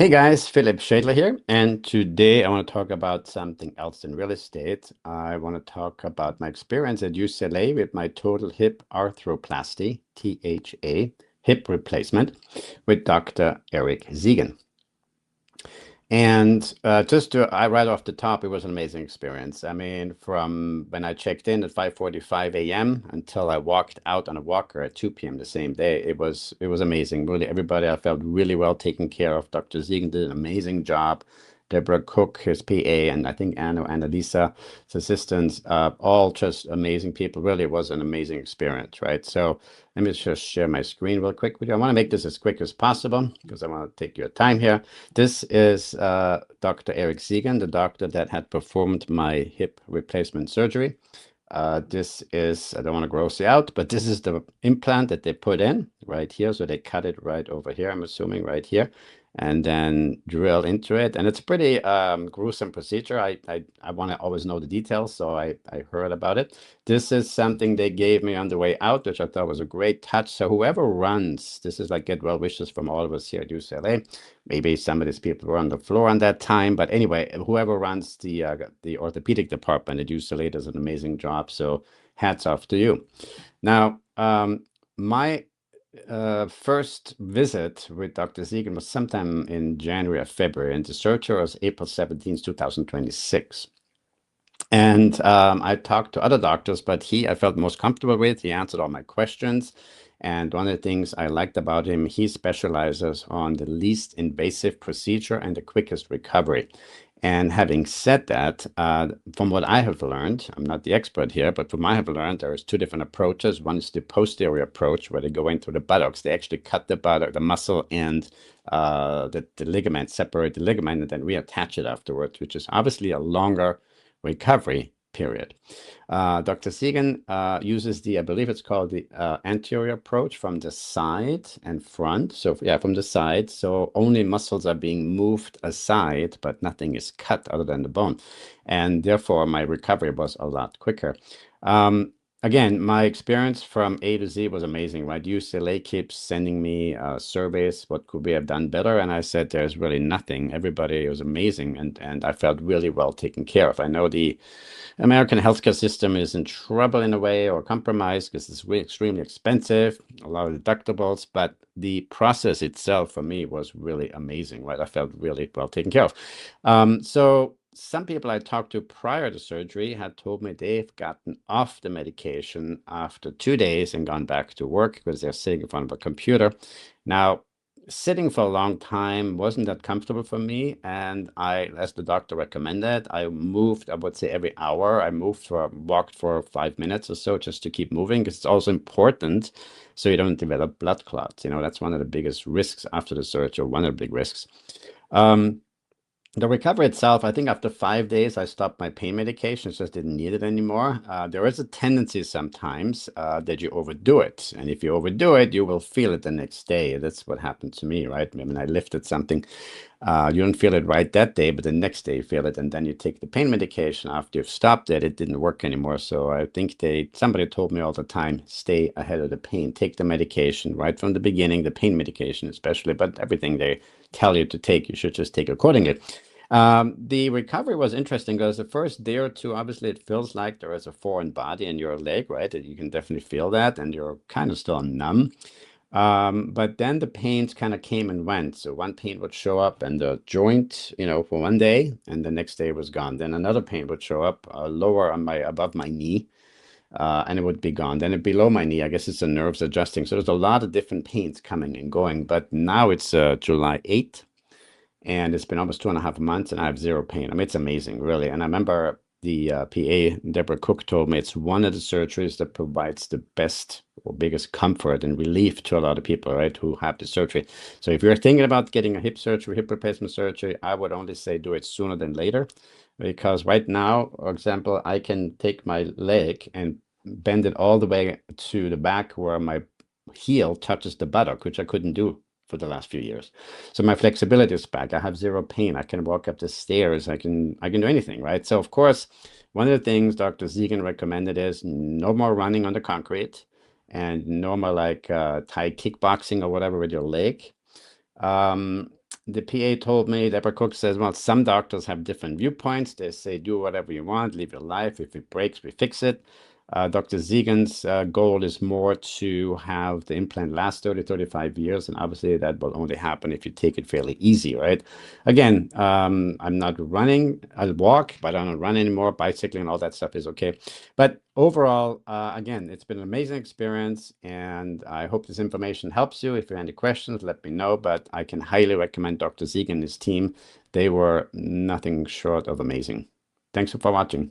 Hey guys, Philipp Schaedler here, and today I want to talk about something else in real estate. I want to talk about my experience at UCLA with my total hip arthroplasty, THA, hip replacement with Dr. Erik Zeegen. And right off the top, it was an amazing experience. I mean, from when I checked in at 5:45 a.m. until I walked out on a walker at 2 p.m. the same day, it was amazing. Really, everybody I felt really well taken care of. Dr. Zeegen did an amazing job. Deborah Cook, his PA, and I think Annalisa, his assistants, all just amazing people. Really, it was an amazing experience, right? So let me just share my screen real quick with you. I want to make this as quick as possible because I want to take your time here. This is Dr. Erik Zeegen, the doctor that had performed my hip replacement surgery. This is, I don't want to gross you out, but this is the implant that they put in right here. So they cut it right over here, I'm assuming right here, and then drill into it. And it's a pretty gruesome procedure. I want to always know the details, so I heard about it. This is something they gave me on the way out, which I thought was a great touch. So whoever runs, this is like get well wishes from all of us here at UCLA. Maybe some of these people were on the floor on that time, but anyway, whoever runs the orthopedic department at UCLA does an amazing job. So hats off to you. Now, my first visit with Dr. Zeegen was sometime in January or February, and the surgery was April 17th, 2026. And I talked to other doctors, but I felt most comfortable with. He answered all my questions. And one of the things I liked about him, he specializes on the least invasive procedure and the quickest recovery. And having said that, from what I have learned, I'm not the expert here, but from what I have learned, there's two different approaches. One is the posterior approach, where they go into the buttocks. They actually cut the buttock, the muscle, and the ligament, separate the ligament, and then reattach it afterwards, which is obviously a longer recovery period. Dr. Zeegen uses I believe it's called the anterior approach from the side and front. So yeah, from the side. So only muscles are being moved aside, but nothing is cut other than the bone. And therefore, my recovery was a lot quicker. Again, my experience from A to Z was amazing, right? UCLA keeps sending me surveys, what could we have done better? And I said, there's really nothing. Everybody was amazing, and I felt really well taken care of. I know the American healthcare system is in trouble in a way or compromised because it's really extremely expensive, a lot of deductibles, but the process itself for me was really amazing, right? I felt really well taken care of. So some people I talked to prior to surgery had told me they've gotten off the medication after 2 days and gone back to work because they're sitting in front of a computer. Now, sitting for a long time wasn't that comfortable for me. And as the doctor recommended, I moved, I would say every hour, walked for 5 minutes or so just to keep moving because it's also important so you don't develop blood clots. That's one of the biggest risks after the surgery, or one of the big risks. The recovery itself, I think after 5 days, I stopped my pain medication. Just didn't need it anymore. There is a tendency sometimes that you overdo it. And if you overdo it, you will feel it the next day. That's what happened to me, right? I mean, I lifted something. You don't feel it right that day, but the next day you feel it. And then you take the pain medication. After you've stopped it didn't work anymore. So I think somebody told me all the time, stay ahead of the pain. Take the medication right from the beginning, the pain medication especially, but everything they tell you to take, you should just take accordingly. The recovery was interesting because the first day or two, obviously, it feels like there is a foreign body in your leg, right? You can definitely feel that, and you're kind of still numb. But then the pains kind of came and went. So one pain would show up and the joint, for one day, and the next day it was gone. Then another pain would show up above my knee, and it would be gone. Then it below my knee, I guess it's the nerves adjusting. So there's a lot of different pains coming and going. But now it's July 8th. And it's been almost 2.5 months, and I have zero pain. I mean, it's amazing, really. And I remember the PA, Deborah Cook, told me it's one of the surgeries that provides the best or biggest comfort and relief to a lot of people, right, who have the surgery. So if you're thinking about getting a hip surgery, hip replacement surgery, I would only say do it sooner than later. Because right now, for example, I can take my leg and bend it all the way to the back where my heel touches the buttock, which I couldn't do for the last few years. So my flexibility is back. I have zero pain. I can walk up the stairs. I can do anything, right? So of course, one of the things Dr. Zeegen recommended is no more running on the concrete and no more like Thai kickboxing or whatever with your leg. the PA told me, Deborah Cook says, well, some doctors have different viewpoints. They say, do whatever you want, live your life. If it breaks, we fix it. Dr. Zegen's goal is more to have the implant last 30, 35 years. And obviously that will only happen if you take it fairly easy, right? Again, I'm not running, I'll walk, but I don't run anymore. Bicycling and all that stuff is okay. But overall, again, it's been an amazing experience, and I hope this information helps you. If you have any questions, let me know, but I can highly recommend Dr. Zeegen and his team. They were nothing short of amazing. Thanks for watching.